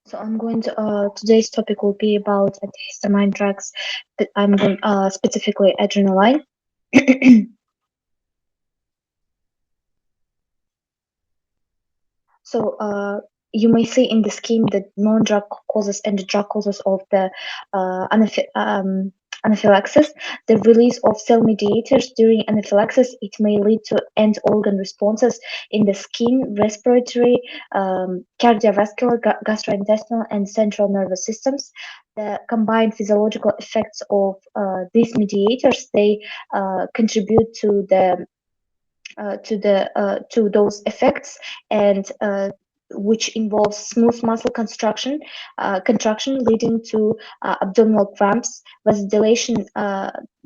So I'm going to today's topic will be about antihistamine drugs. But I'm going specifically adrenaline. So you may see in the scheme the non-drug causes and the drug causes of the anaphylaxis. The release of cell mediators during anaphylaxis, it may lead to end organ responses in the skin, respiratory, cardiovascular, gastrointestinal, and central nervous systems. The combined physiological effects of these mediators, they contribute to those effects, and which involves smooth muscle contraction leading to abdominal cramps, vasodilation,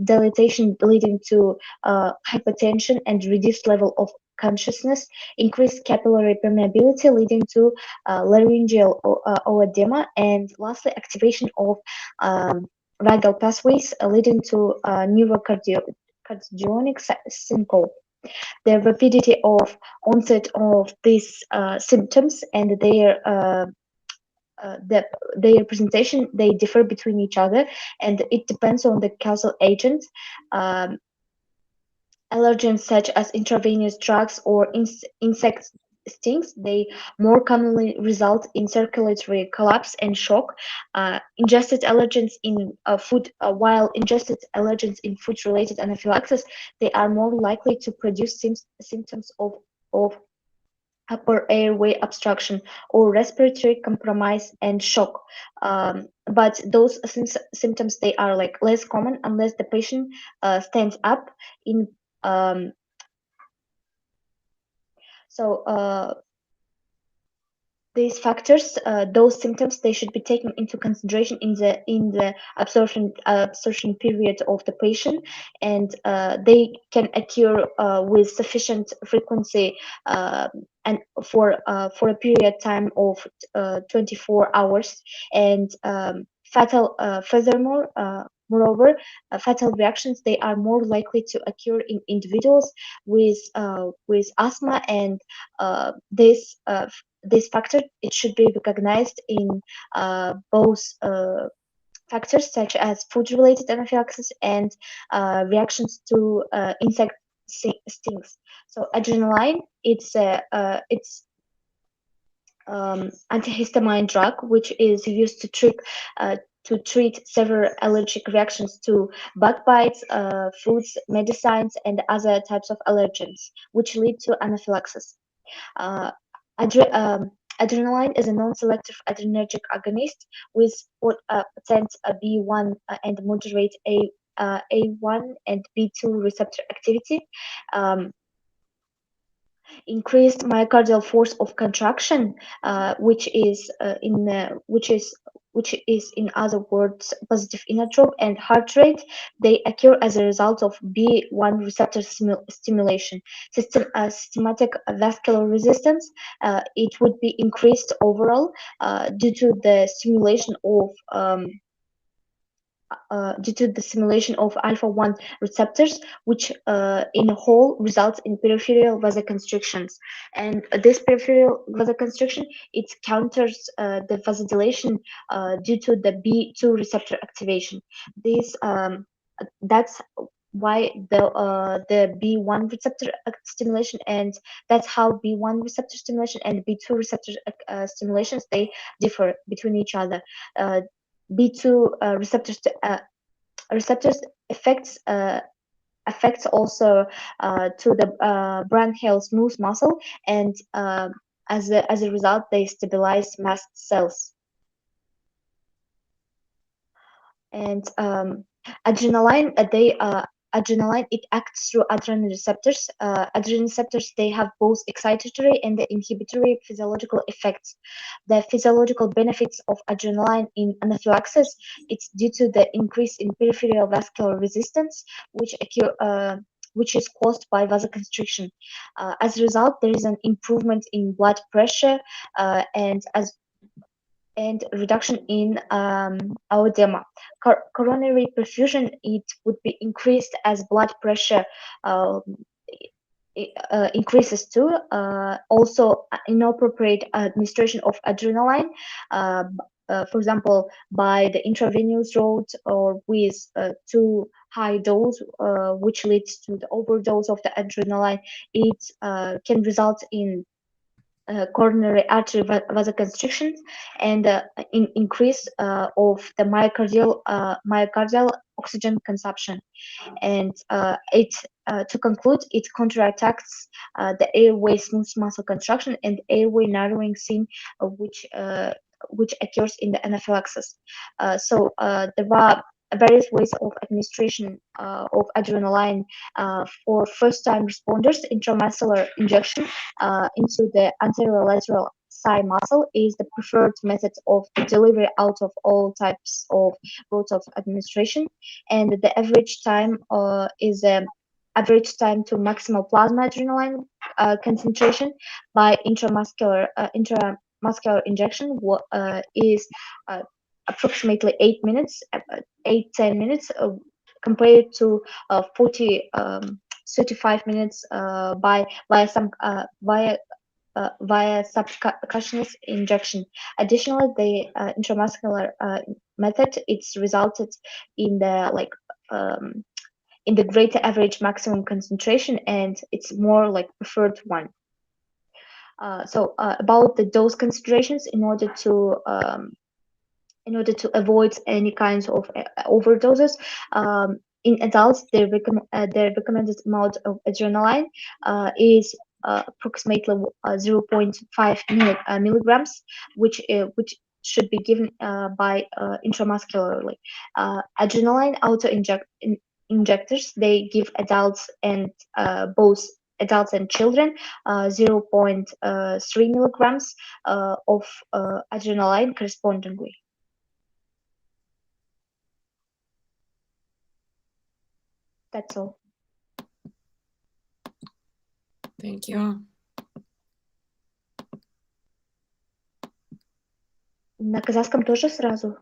dilatation leading to hypertension and reduced level of consciousness, increased capillary permeability leading to laryngeal oedema, and lastly, activation of vagal pathways leading to neurocardiogenic syncope. The rapidity of onset of these symptoms and their presentation, they differ between each other, and it depends on the causal agent. Um, Allergens such as intravenous drugs or insect stings, they more commonly result in circulatory collapse and shock. Ingested allergens in food, while ingested allergens in food-related anaphylaxis, they are more likely to produce symptoms of upper airway obstruction or respiratory compromise and shock. But those symptoms, they are like less common unless the patient stands up in um, so these factors, those symptoms, they should be taken into consideration in the absorption period of the patient, and they can occur with sufficient frequency, and for a period time of 24 hours, and furthermore. Moreover, fatal reactions, they are more likely to occur in individuals with asthma, and this this factor, it should be recognized in both factors such as food-related anaphylaxis and reactions to insect stings. So adrenaline, it's antihistamine drug which is used to treat several allergic reactions to bug bites, foods, medicines, and other types of allergens, which lead to anaphylaxis. Uh, Adrenaline is a non-selective adrenergic agonist with potent B1 and moderate A1 and B2 receptor activity. Um, Increased myocardial force of contraction, which is in other words positive inotrope, and heart rate, they occur as a result of B1 receptor stimulation. Systematic vascular resistance, it would be increased overall due to the stimulation of alpha 1 receptors, which in a whole results in peripheral vasoconstrictions. And this peripheral vasoconstriction, it counters the vasodilation due to the B2 receptor activation. This That's why the B1 receptor stimulation, and that's how B1 receptor stimulation and B2 receptor stimulations, they differ between each other. B2 receptors affects affects also to the branchial smooth muscle, and as a result, they stabilize mast cells. And adrenaline, adrenaline, it acts through adrenaline receptors. Adrenaline receptors, they have both excitatory and the inhibitory physiological effects. The physiological benefits of adrenaline in anaphylaxis, it's due to the increase in peripheral vascular resistance, which is caused by vasoconstriction. As a result, there is an improvement in blood pressure, and reduction in oedema. Coronary perfusion, it would be increased as blood pressure uh, increases too. Also, inappropriate administration of adrenaline, for example, by the intravenous route or with too high dose, which leads to the overdose of the adrenaline, it can result in coronary artery vasoconstrictions and increase of the myocardial oxygen consumption. And to conclude, it counteracts the airway smooth muscle contraction and airway narrowing seen, which occurs in the anaphylaxis. There are various ways of administration of adrenaline for first-time responders. Intramuscular injection into the anterolateral thigh muscle is the preferred method of delivery out of all types of routes of administration, and the average time to maximal plasma adrenaline concentration by intramuscular injection is approximately 10 minutes, compared to 35 minutes via subcutaneous injection. Additionally, the intramuscular method, it's resulted in the greater average maximum concentration, and it's more like preferred one. About the dose considerations, in order to avoid any kinds of overdoses, in adults, the recommended amount of adrenaline is approximately 0.5 milligrams, which should be given by intramuscularly. Adrenaline injectors, they give adults and both adults and children 0.3 milligrams of adrenaline correspondingly. That's all. Thank you. На казахском тоже сразу?